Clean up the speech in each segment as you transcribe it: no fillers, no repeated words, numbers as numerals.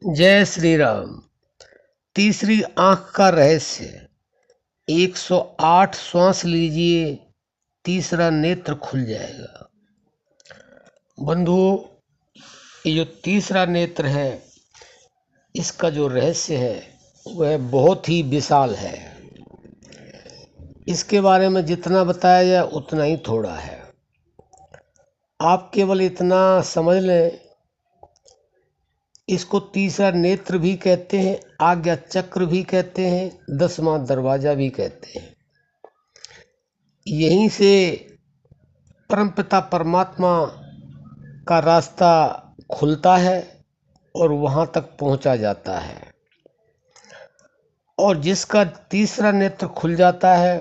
जय श्री राम। तीसरी आंख का रहस्य। 108 श्वास लीजिए, तीसरा नेत्र खुल जाएगा। बंधुओं, ये जो तीसरा नेत्र है, इसका जो रहस्य है वह बहुत ही विशाल है। इसके बारे में जितना बताया जाए उतना ही थोड़ा है। आप केवल इतना समझ लें, इसको तीसरा नेत्र भी कहते हैं, आज्ञा चक्र भी कहते हैं, 10वां दरवाजा भी कहते हैं। यहीं से परमपिता परमात्मा का रास्ता खुलता है और वहां तक पहुंचा जाता है। और जिसका तीसरा नेत्र खुल जाता है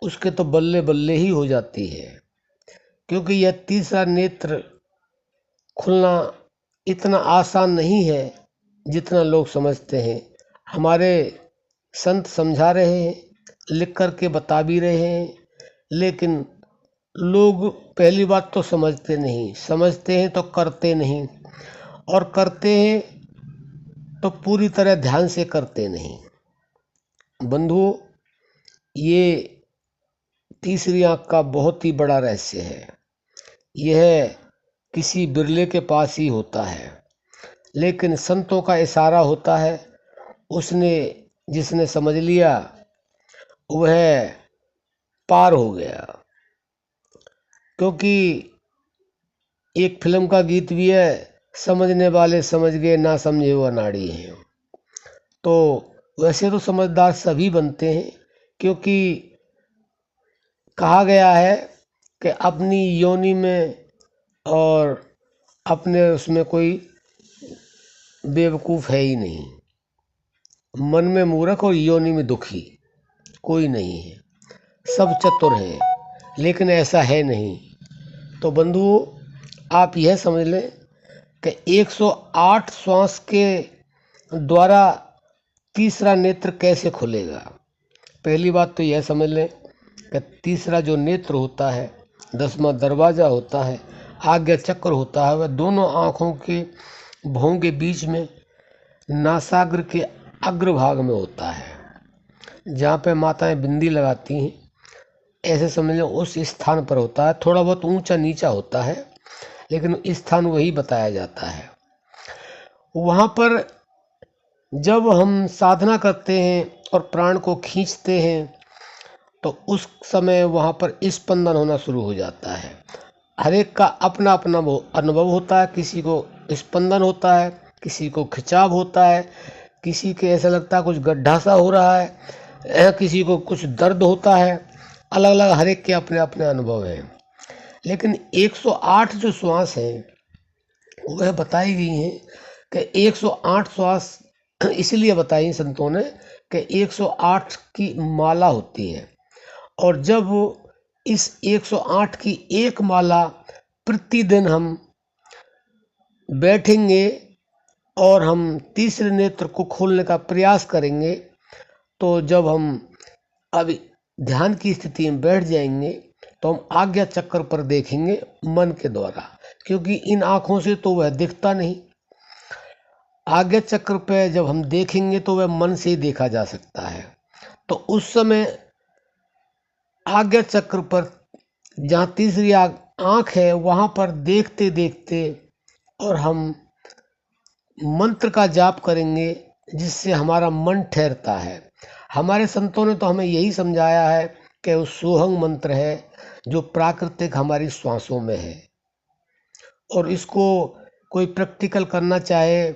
उसके तो बल्ले बल्ले ही हो जाती है, क्योंकि यह तीसरा नेत्र खुलना इतना आसान नहीं है जितना लोग समझते हैं। हमारे संत समझा रहे हैं, लिख कर के बता भी रहे हैं, लेकिन लोग पहली बात तो समझते नहीं, समझते हैं तो करते नहीं, और करते हैं तो पूरी तरह ध्यान से करते नहीं। बंधुओं, ये तीसरी आंख का बहुत ही बड़ा रहस्य है। यह किसी बिरले के पास ही होता है, लेकिन संतों का इशारा होता है। जिसने समझ लिया वह पार हो गया। क्योंकि एक फिल्म का गीत भी है, समझने वाले समझ गए, ना समझे वो अनाड़ी हैं। तो वैसे तो समझदार सभी बनते हैं, क्योंकि कहा गया है कि अपनी योनि में और अपने उसमें कोई बेवकूफ़ है ही नहीं। मन में मूर्ख और योनि में दुखी कोई नहीं है, सब चतुर हैं, लेकिन ऐसा है नहीं। तो बंधुओं, आप यह समझ लें कि 108 श्वास के द्वारा तीसरा नेत्र कैसे खुलेगा। पहली बात तो यह समझ लें कि तीसरा जो नेत्र होता है, 10वां दरवाज़ा होता है, आज्ञा चक्र होता है, वह दोनों आँखों के भौं के बीच में नासाग्र के अग्रभाग में होता है, जहाँ पे माताएं बिंदी लगाती हैं। ऐसे समझ लें उस स्थान पर होता है। थोड़ा बहुत ऊंचा नीचा होता है, लेकिन स्थान वही बताया जाता है। वहाँ पर जब हम साधना करते हैं और प्राण को खींचते हैं तो उस समय वहाँ पर स्पंदन होना शुरू हो जाता है। हर एक का अपना अपना वो अनुभव होता है। किसी को स्पंदन होता है, किसी को खिंचाव होता है, किसी के ऐसा लगता है कुछ गड्ढा सा हो रहा है, किसी को कुछ दर्द होता है। अलग अलग हर एक के अपने अपने अनुभव हैं। लेकिन 108 जो श्वास हैं वह बताई गई हैं कि 108 श्वास इसलिए बताई संतों ने कि 108 की माला होती है, और जब इस 108 की एक माला प्रतिदिन हम बैठेंगे और हम तीसरे नेत्र को खोलने का प्रयास करेंगे, तो जब हम अब ध्यान की स्थिति में बैठ जाएंगे तो हम आज्ञा चक्र पर देखेंगे मन के द्वारा, क्योंकि इन आँखों से तो वह दिखता नहीं। आज्ञा चक्र पे जब हम देखेंगे तो वह मन से ही देखा जा सकता है। तो उस समय आज्ञा चक्र पर, जहाँ तीसरी आँख है, वहाँ पर देखते देखते और हम मंत्र का जाप करेंगे, जिससे हमारा मन ठहरता है। हमारे संतों ने तो हमें यही समझाया है कि वो सोहंग मंत्र है, जो प्राकृतिक हमारी श्वासों में है। और इसको कोई प्रैक्टिकल करना चाहे,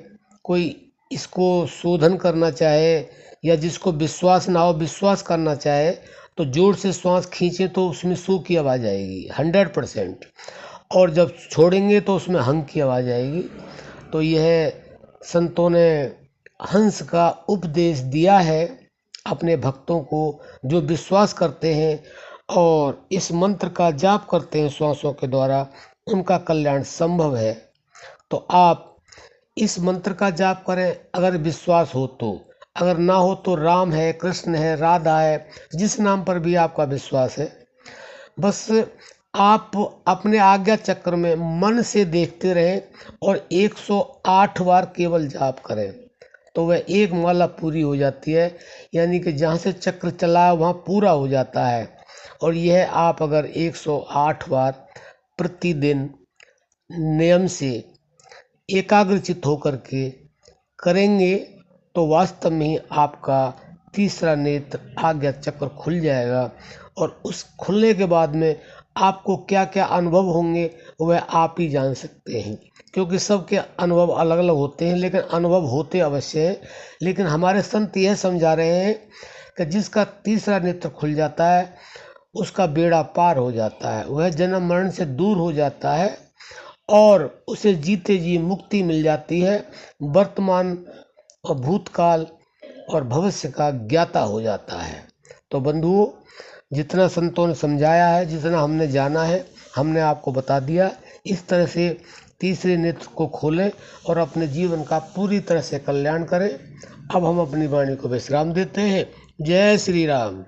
कोई इसको शोधन करना चाहे, या जिसको विश्वास ना हो विश्वास करना चाहे, तो जोर से श्वास खींचे तो उसमें सू की आवाज़ आएगी 100%, और जब छोड़ेंगे तो उसमें हंग की आवाज़ आएगी। तो यह संतों ने हंस का उपदेश दिया है अपने भक्तों को, जो विश्वास करते हैं और इस मंत्र का जाप करते हैं श्वासों के द्वारा, उनका कल्याण संभव है। तो आप इस मंत्र का जाप करें, अगर विश्वास हो तो। अगर ना हो तो राम है, कृष्ण है, राधा है, जिस नाम पर भी आपका विश्वास है, बस आप अपने आज्ञा चक्र में मन से देखते रहें और 108 बार केवल जाप करें तो वह एक माला पूरी हो जाती है, यानी कि जहाँ से चक्र चला वहाँ पूरा हो जाता है। और यह आप अगर 108 बार प्रतिदिन नियम से एकाग्रचित होकर के करेंगे तो वास्तव में ही आपका तीसरा नेत्र आज्ञा चक्र खुल जाएगा। और उस खुलने के बाद में आपको क्या क्या अनुभव होंगे वह आप ही जान सकते हैं, क्योंकि सबके अनुभव अलग अलग होते हैं, लेकिन अनुभव होते अवश्य हैं। लेकिन हमारे संत यह समझा रहे हैं कि जिसका तीसरा नेत्र खुल जाता है उसका बेड़ा पार हो जाता है, वह जन्म मरण से दूर हो जाता है और उसे जीते जी मुक्ति मिल जाती है। वर्तमान और भूतकाल और भविष्य का ज्ञाता हो जाता है। तो बंधुओं, जितना संतों ने समझाया है, जितना हमने जाना है, हमने आपको बता दिया। इस तरह से तीसरे नेत्र को खोलें और अपने जीवन का पूरी तरह से कल्याण करें। अब हम अपनी वाणी को विश्राम देते हैं। जय श्री राम।